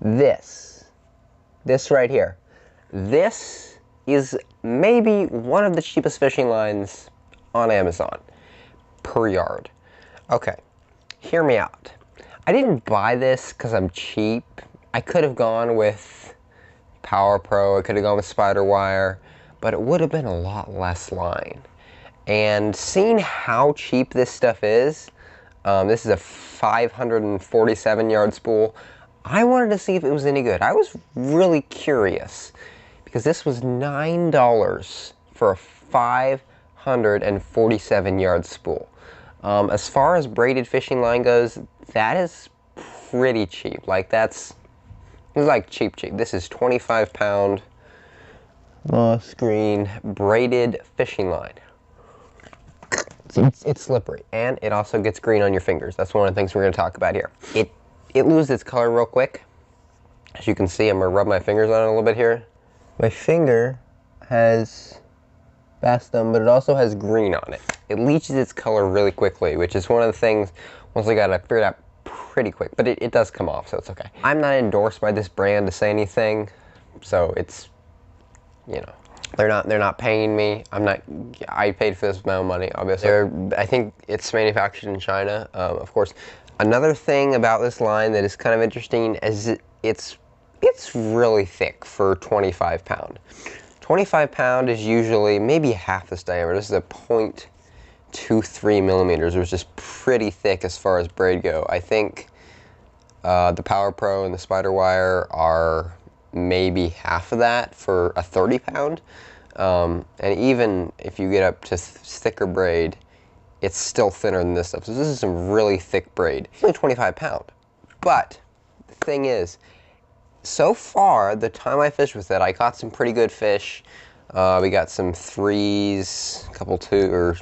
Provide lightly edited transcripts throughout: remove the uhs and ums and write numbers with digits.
this right here. This is maybe one of the cheapest fishing lines on Amazon per yard. Okay, hear me out. I didn't buy this because I'm cheap. I could have gone with Power Pro, I could have gone with Spider Wire, but it would have been a lot less line. And seeing how cheap this stuff is, this is a 547 yard spool. I wanted to see if it was any good. I was really curious because this was $9 for a 547 yard spool. As far as braided fishing line goes, that is pretty cheap. Like it's like cheap. This is 25 pound moss green braided fishing line. It's slippery, and it also gets green on your fingers. That's one of the things we're going to talk about here. It loses its color real quick. As you can see, I'm going to rub my fingers on it a little bit here. My finger has bastum, but it also has green on it. It leaches its color really quickly, which is one of the things, once I got it figured out pretty quick, but it does come off, so it's okay. I'm not endorsed by this brand to say anything, so it's, you know, they're not paying me. I paid for this with my own money, obviously. I think it's manufactured in China, of course. Another thing about this line that is kind of interesting is it's really thick for 25 pound. 25 pound is usually maybe half this diameter. This is a 0.23 millimeters, which is pretty thick as far as braid go. I think the Power Pro and the Spider Wire are maybe half of that for a 30 pound. And even if you get up to thicker braid, it's still thinner than this stuff. So this is some really thick braid. It's only 25 pound. But the thing is, so far, the time I fished with it, I caught some pretty good fish. We got some threes, a couple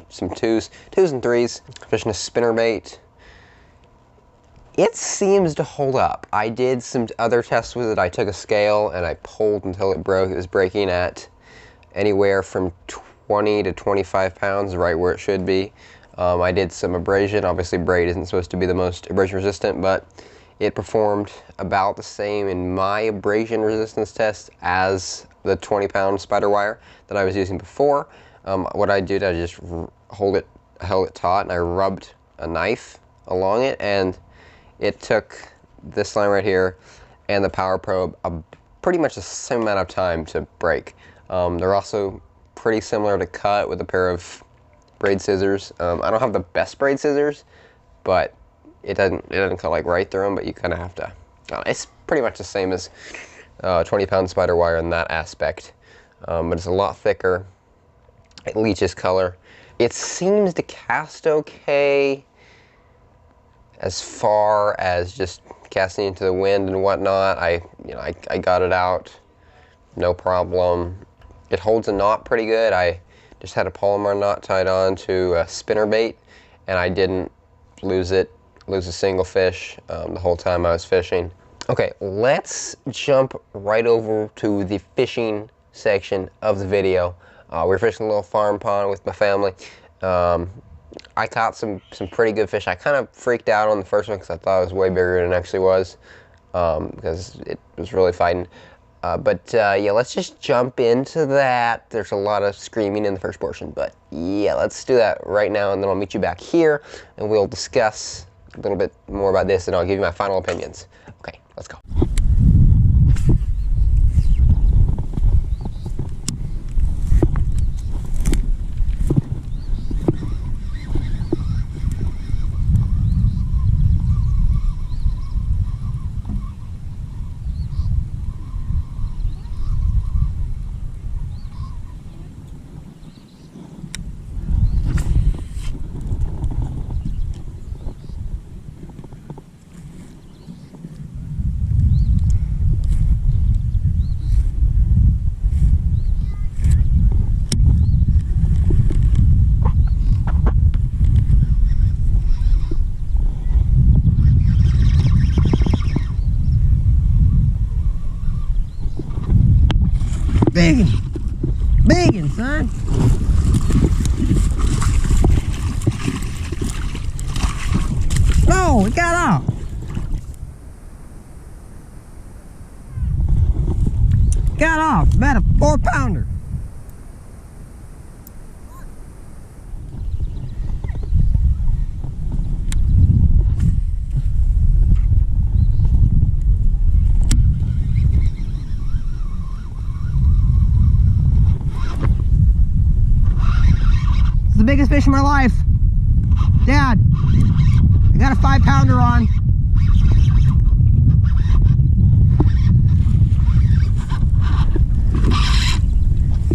some twos and threes. Fishing a spinnerbait. It seems to hold up. I did some other tests with it. I took a scale and I pulled until it broke. It was breaking at anywhere from 20 to 25 pounds, right where it should be. I did some abrasion. Obviously, braid isn't supposed to be the most abrasion resistant, but it performed about the same in my abrasion resistance test as the 20 pound Spider Wire that I was using before. What I did, I just held it taut and I rubbed a knife along it, and it took this line right here and the Power Pro pretty much the same amount of time to break. They're also pretty similar to cut with a pair of braid scissors. I don't have the best braid scissors, but it doesn't cut like right through them, but you kind of have to. It's pretty much the same as 20 pound Spider Wire in that aspect, but it's a lot thicker. It leaches color. It seems to cast okay as far as just casting into the wind and whatnot. I got it out, no problem. It holds a knot pretty good. I just had a Palomar knot tied on to a spinnerbait, and I didn't lose a single fish the whole time I was fishing. Okay, let's jump right over to the fishing section of the video. We're fishing a little farm pond with my family. I caught some pretty good fish. I kind of freaked out on the first one because I thought it was way bigger than it actually was, because it was really fighting. Yeah, let's just jump into that. There's a lot of screaming in the first portion, but yeah, let's do that right now, and then I'll meet you back here, and we'll discuss a little bit more about this, and I'll give you my final opinions. Okay, let's go. Biggin, son. Oh, it got off. about a 4-pounder. It's the biggest fish of my life. Dad, I got a 5-pounder on.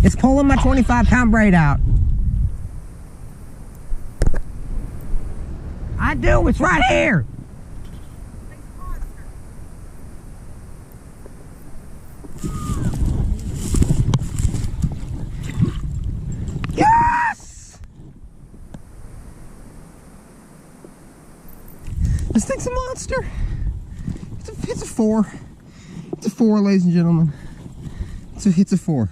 It's pulling my 25-pound braid out. I do, it's right here. Yes! This thing's a monster. It's a 4. It's a 4, ladies and gentlemen. It's a 4.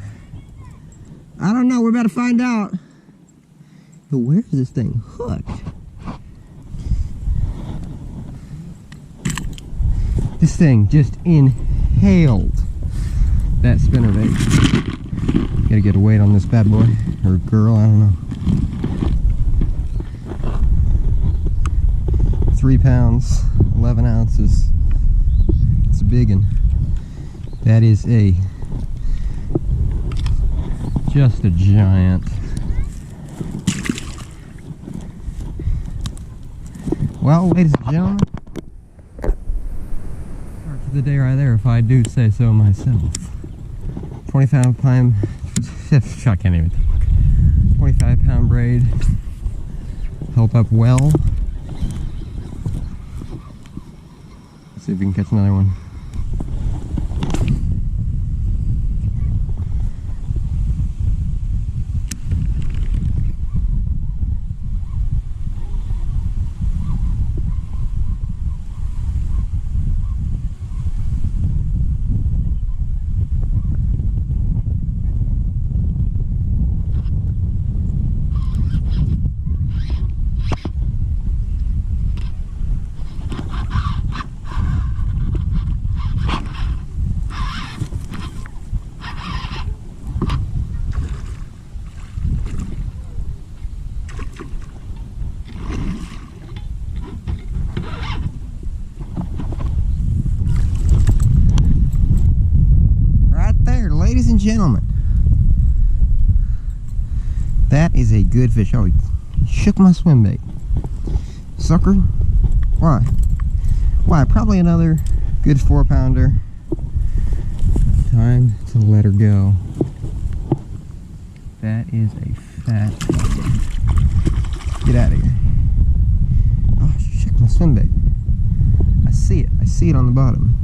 I don't know, we're about to find out. But where is this thing hooked? This thing just inhaled that spinnerbait. Gotta get a weight on this bad boy, or girl, I don't know. 3 pounds, 11 ounces. It's a big one. That is just a giant. Well, ladies and gentlemen, start for the day right there, if I do say so myself. 25-pound, I can't even talk. 25-pound braid, held up well. Let's see if we can catch another one. Ladies and gentlemen, that is a good fish. Oh, he shook my swim bait. Sucker. Why? Why? Probably another good 4-pounder. Time to let her go. That is a fat fucker. Get out of here. Oh, she shook my swim bait. I see it. I see it on the bottom.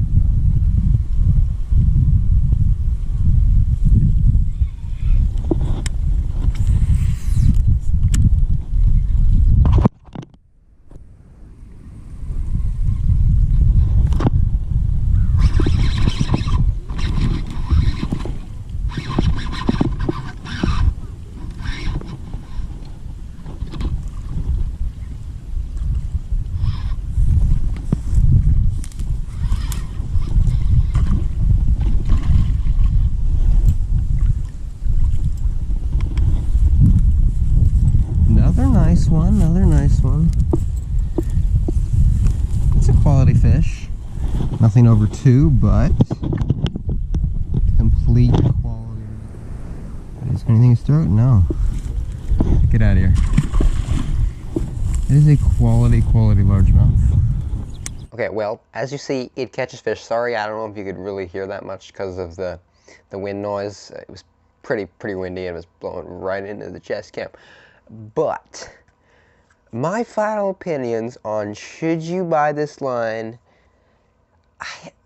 Another nice one. It's a quality fish. Nothing over 2, but complete quality. Is there anything in his throat? No. Get out of here. It is a quality largemouth. Okay, well, as you see, it catches fish. Sorry, I don't know if you could really hear that much because of the wind noise. It was pretty windy and it was blowing right into the chest cam. But my final opinions on should you buy this line,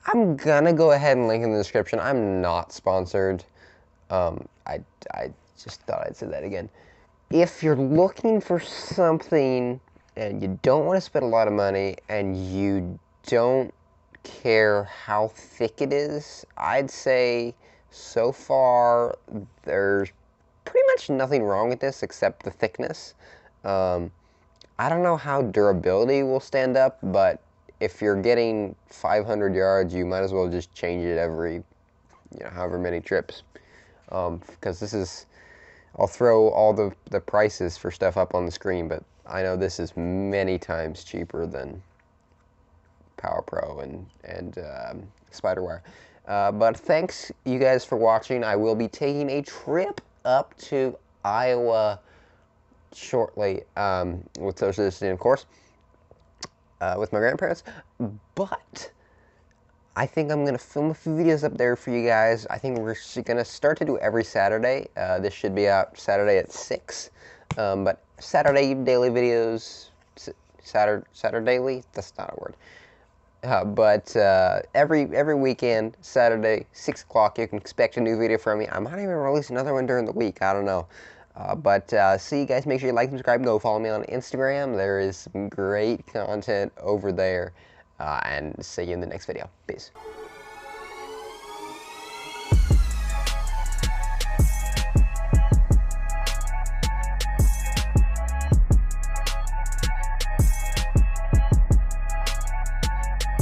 I'm gonna go ahead and link in the description. I'm not sponsored. I just thought I'd say that again. If you're looking for something and you don't want to spend a lot of money and you don't care how thick it is, I'd say so far there's pretty much nothing wrong with this except the thickness. I don't know how durability will stand up, but if you're getting 500 yards, you might as well just change it every, however many trips. because this is, I'll throw all the prices for stuff up on the screen, but I know this is many times cheaper than Power Pro and Spiderwire. But thanks you guys for watching. I will be taking a trip up to Iowa shortly with social distancing, of course, with my grandparents. But I think I'm going to film a few videos up there for you guys. I think we're going to start to do every Saturday. This should be out Saturday at 6. But Saturday daily videos, Saturday, that's not a word. But every weekend, Saturday, 6 o'clock, you can expect a new video from me. I might even release another one during the week. I don't know. But see you guys. Make sure you like, subscribe, go follow me on Instagram. There is some great content over there. And see you in the next video. Peace.